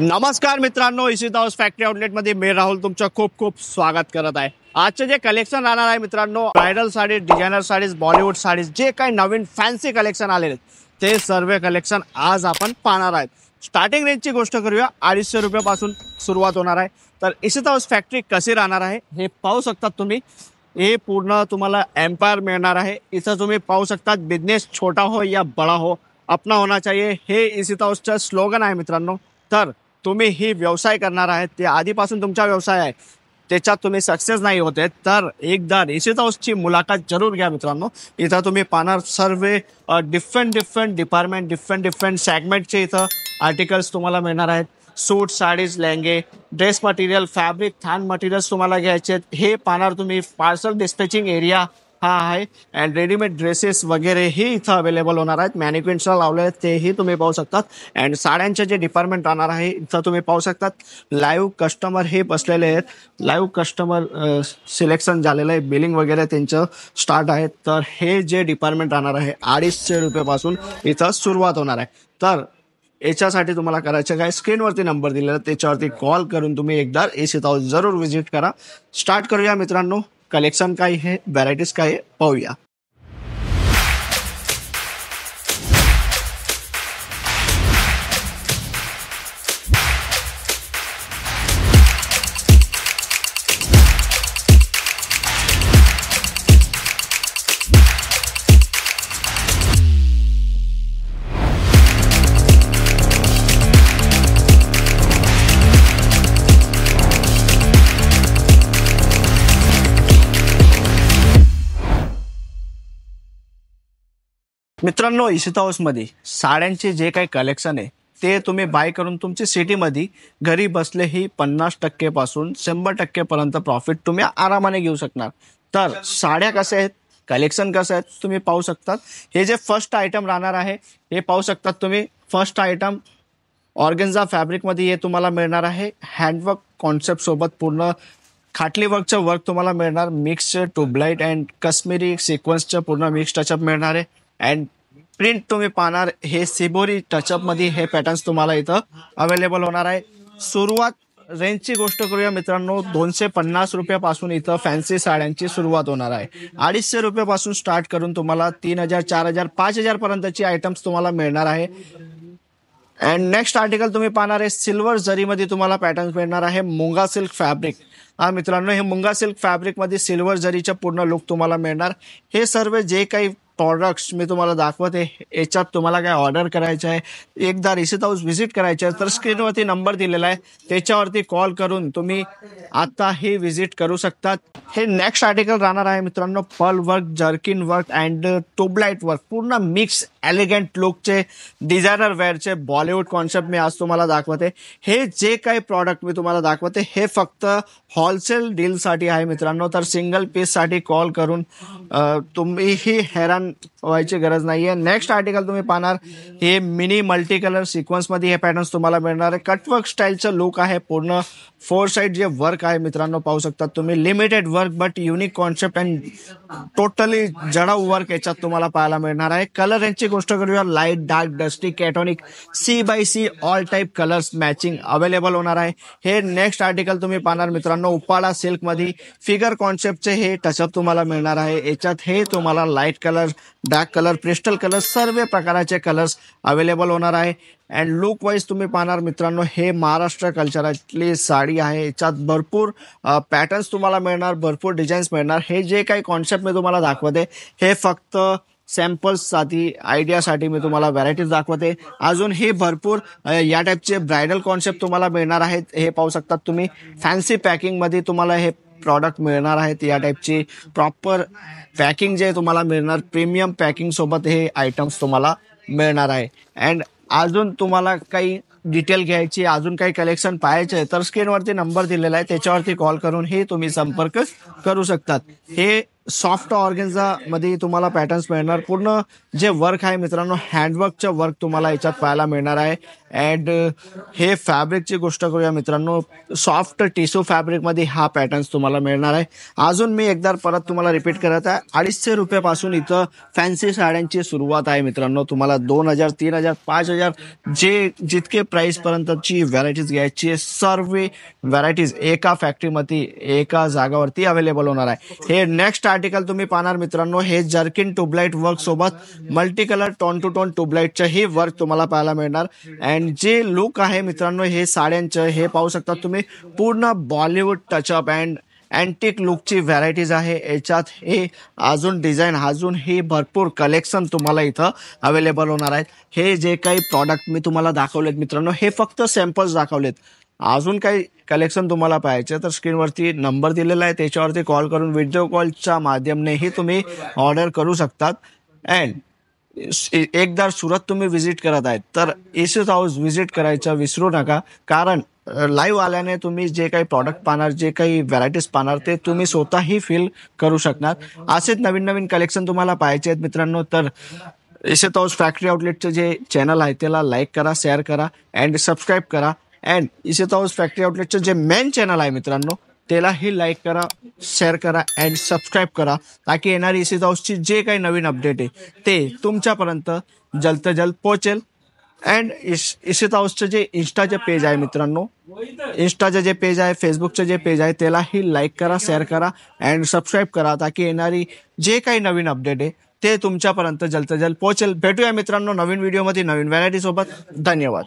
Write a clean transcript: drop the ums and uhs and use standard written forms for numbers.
नमस्कार मित्रांनो, Ishita house factory आउटलेटमध्ये मी राहुल तुमचं खूप खूप स्वागत करत आहे। आजचे जे कलेक्शन राहणार आहे मित्रांनो, bridal sari, designer sarees, Bollywood sarees, जे काही नवीन फॅन्सी कलेक्शन आलेले ते सर्व कलेक्शन आज आपण पाहणार आहोत। स्टार्टिंग रेंजची गोष्ट करूया, 250 रुपयापासून सुरुवात होणार आहे। तर इशिता हाऊस फॅक्टरी कशी राहणार आहे हे पाहू शकतात तुम्ही। हे पूर्ण तुम्हाला एम्पायर मिळणार आहे। इथं तुम्ही पाहू शकतात, बिझनेस छोटा हो या बड़ा हो, अपना होना चाहिए, हे इशिता हाऊसचं स्लोगन आहे मित्रांनो। तर तुम्ही ही व्यवसाय करणार आहेत, ते आधीपासून तुमचा व्यवसाय आहे, त्याच्यात तुम्ही सक्सेस नाही होते, तर एकदा इशिता हाऊसची मुलाखत जरूर घ्या मित्रांनो। इथं तुम्ही पाहणार सर्व डिफरंट डिपार्टमेंट, डिफरंट सेगमेंटचे इथं आर्टिकल्स तुम्हाला मिळणार आहेत। सूट, साडीज, लेहंगे, ड्रेस मटेरियल, फॅब्रिक, थान मटेरियल्स तुम्हाला घ्यायचे आहेत। हे पाहणार तुम्ही पार्सल डिस्पॅचिंग एरिया हा आहे, अँड रेडीमेड ड्रेसेस वगैरे हे इथं अवेलेबल होणार आहेत। मॅनिक्विन्सला लावले आहेत तेही तुम्ही पाहू शकतात। अँड साड्यांचे जे डिपार्टमेंट राहणार आहे इथं तुम्ही पाहू शकतात। लाईव्ह कस्टमर हे बसलेले आहेत, लाईव्ह कस्टमर सिलेक्शन झालेलं आहे, बिलिंग वगैरे त्यांचं स्टार्ट आहे। तर हे जे डिपार्टमेंट राहणार आहे 250 रुपयापासून इथं सुरुवात होणार आहे। तर याच्यासाठी तुम्हाला करायचं काय, स्क्रीनवरती नंबर दिलेला त्याच्यावरती कॉल करून तुम्ही एकदा इशिता हाऊस जरूर व्हिजिट करा। स्टार्ट करूया मित्रांनो। कलेक्शन काय आहे, व्हरायटीज काय आहे पाहूया। मित्रांनो, इशिता हाऊसमध्ये साड्यांचे जे काही कलेक्शन आहे ते तुम्ही बाय करून तुमची सिटीमध्ये घरी बसलेही 50% पासून 100% पर्यंत प्रॉफिट तुम्ही आरामाने घेऊ शकणार। तर साड्या कशा आहेत, कलेक्शन कसं आहे तुम्ही पाहू शकतात। हे जे फर्स्ट आयटम राहणार आहे हे पाहू शकतात तुम्ही। फर्स्ट आयटम ऑर्गेन्झा फॅब्रिकमध्ये हे तुम्हाला मिळणार आहे। हँडवर्क कॉन्सेप्ट सोबत पूर्ण खाटली वर्कचं वर्क तुम्हाला मिळणार। मिक्स ट्यूबलाइट अँड काश्मीरी सिक्वेन्सचं पूर्ण मिक्स टचअप मिळणार आहे। अँड प्रिंट तुम्ही पाहणार, हे सिबोरी टचअपमध्ये हे पॅटर्न्स तुम्हाला इथं अवेलेबल होणार आहे। सुरुवात रेंजची गोष्ट करूया मित्रांनो, 250 रुपयापासून इथं फॅन्सी साड्यांची सुरुवात होणार आहे। 250 रुपयापासून स्टार्ट करून तुम्हाला 3000, 4000, 5000 पर्यंतची आयटम्स तुम्हाला मिळणार आहे। अँड नेक्स्ट आर्टिकल तुम्ही पाहणार आहे, सिल्वर जरीमध्ये तुम्हाला पॅटर्न्स मिळणार आहे। मुंगा सिल्क फॅब्रिक, हा मित्रांनो, हे मुंगा सिल्क फॅब्रिकमध्ये सिल्वर जरीचं पूर्ण लुक तुम्हाला मिळणार। हे सर्व जे काही प्रॉडक्ट्स मी तुम्हाला दाखवते याच्यात तुम्हाला काय ऑर्डर करायचं आहे, एकदा इशिता हाऊस व्हिजिट करायचं आहे, तर स्क्रीनवरती नंबर दिलेला आहे त्याच्यावरती कॉल करून तुम्ही आता हे व्हिजिट करू शकतात। हे नेक्स्ट आर्टिकल राहणार आहे मित्रांनो, pearl work, zircon work and tubelight work, पूर्ण मिक्स एलिगंट लुकचे डिझायनर वेअरचे बॉलिवूड कॉन्सेप्ट मी आज तुम्हाला दाखवते। हे जे काही प्रॉडक्ट मी तुम्हाला दाखवते हे फक्त होलसेल डीलसाठी आहे मित्रांनो। तर सिंगल पीससाठी कॉल करून तुम्हीही हैराण व्हायची गरज नाही आहे। नेक्स्ट आर्टिकल तुम्ही पाहणार, हे मिनी मल्टी कलर सिक्वेन्समध्ये हे पॅटर्न्स तुम्हाला मिळणार आहे। कटवर्क स्टाईलचं लुक आहे, पूर्ण 4 साइड जे वर्क आहे मित्रांनो पाहू शकतात तुम्ही। Limited work but unique concept and totally जडाऊ वर्क याच्यात तुम्हाला पाहायला मिळणार आहे। कलर रेंजची गोष्ट करूया, light, dark, dusty, cationic, C/C all type colours matching available होणार आहे। हे नेक्स्ट आर्टिकल तुम्ही पाहणार मित्रांनो, उपाडा सिल्कमध्ये फिगर कॉन्सेप्टचे हे टचअप तुम्हाला मिळणार आहे। याच्यात हे तुम्हाला light colour, dark colour, pastel colour सर्व प्रकारचे कलर्स अवेलेबल होणार आहे। अँड लुक वाईज तुम्ही पाहणार मित्रांनो, हे महाराष्ट्र कल्चरातली साडी आहे। याच्यात भरपूर पॅटर्न्स तुम्हाला मिळणार, भरपूर डिझाईन्स मिळणार। हे जे काही कॉन्सेप्ट मी तुम्हाला दाखवते हे फक्त सॅम्पल्ससाठी, आयडियासाठी मी तुम्हाला व्हरायटीज दाखवते। अजून हे भरपूर या टाईपचे ब्रायडल कॉन्सेप्ट तुम्हाला मिळणार आहेत। हे पाहू शकतात तुम्ही, फॅन्सी पॅकिंगमध्ये तुम्हाला हे प्रॉडक्ट मिळणार आहेत। या टाईपची प्रॉपर पॅकिंग जे तुम्हाला मिळणार, प्रीमियम पॅकिंग सोबत हे आयटम्स तुम्हाला मिळणार आहे। अँड अजून तुम्हाला काही डिटेल घ्यायची, अजून काही कलेक्शन पाहायचे आहे, तर स्क्रीनवरती नंबर दिलेला आहे त्याच्यावरती कॉल करून हे तुम्ही संपर्क करू शकतात। हे सॉफ्ट ऑर्गेन्झामध्ये तुम्हाला पॅटर्न्स मिळणार। पूर्ण जे वर्क आहे मित्रांनो, हँडवर्कचं वर्क तुम्हाला याच्यात पाहायला मिळणार आहे। अँड हे फॅब्रिकची गोष्ट करूया मित्रांनो, सॉफ्ट टिश्यू फॅब्रिकमध्ये हा पॅटर्न्स तुम्हाला मिळणार आहे. अजून मी एकदा परत तुम्हाला रिपीट करत आहे, 250 रुपयापासून इथं फॅन्सी साड्यांची सुरुवात आहे मित्रांनो. तुम्हाला 2000, 3000, 5000 जे जितके प्राईसपर्यंतची व्हरायटीज घ्यायची आहे, सर्व व्हरायटीज एका फॅक्टरीमध्ये एका जागावरती अवेलेबल होणार आहे. हे नेक्स्ट आर्टिकल तुम्ही पाहणार मित्रांनो, हे जर्किन ट्यूबलाइट वर्क सोबत multi colour tone two tone ट्यूबलाइटचं हे वर्क तुम्हाला पाहायला मिळणार. अँड जे लुक आहे मित्रांनो हे साड्यांचं, हे पाहू शकता तुम्ही, पूर्ण बॉलिवूड टचअप अँड अँटिक लुकची व्हरायटीज आहे याच्यात. हे अजून डिझाईन, अजून हे भरपूर कलेक्शन तुम्हाला इथं अवेलेबल होणार आहेत. हे जे काही प्रॉडक्ट मी तुम्हाला दाखवलेत मित्रांनो, हे फक्त सॅम्पल्स दाखवलेत. अजून काही कलेक्शन तुम्हाला पाहिजे तर स्क्रीनवरती नंबर दिलेला आहे, त्याच्यावरती कॉल करून व्हिडिओ कॉलच्या माध्यमानेही तुम्ही ऑर्डर करू शकतात. अँड एकदा सुरत तुम्ही विजिट करत आहेत तर एसीस हाऊस विजिट करायचं विसरू नका, कारण लाईव्ह आल्याने तुम्ही जे काही प्रॉडक्ट पाहणार, जे काही व्हरायटीज पाहणार, ते तुम्ही स्वतःही फील करू शकणार. असेच नवीन नवीन कलेक्शन तुम्हाला पाहायचे आहेत मित्रांनो, तर एसीस हाऊस फॅक्टरी आउटलेटचं जे चॅनल आहे त्याला लाईक करा, शेअर करा अँड सबस्क्राईब करा. अँड एसीस हाऊस फॅक्टरी आउटलेटचं जे मेन चॅनल आहे मित्रांनो, त्यालाही लाईक करा, शेअर करा अँड सबस्क्राईब करा, ताकी येणारी एसीस हाऊसची जे काही नवीन अपडेट आहे ते तुमच्यापर्यंत जल्द जल्द पोहोचेल. अँड एसीस हाऊसचं जे इंस्टाचे पेज आहे मित्रांनो, इंस्टाचं जे पेज आहे, फेसबुकचं जे पेज आहे, त्यालाही लाईक करा, शेअर करा अँड सबस्क्राईब करा, ताकी येणारी जे काही नवीन अपडेट आहे ते तुमच्यापर्यंत जल्द जल्द पोहोचेल. भेटूया मित्रांनो नवीन व्हिडिओमध्ये नवीन व्हरायटी सोबत. धन्यवाद.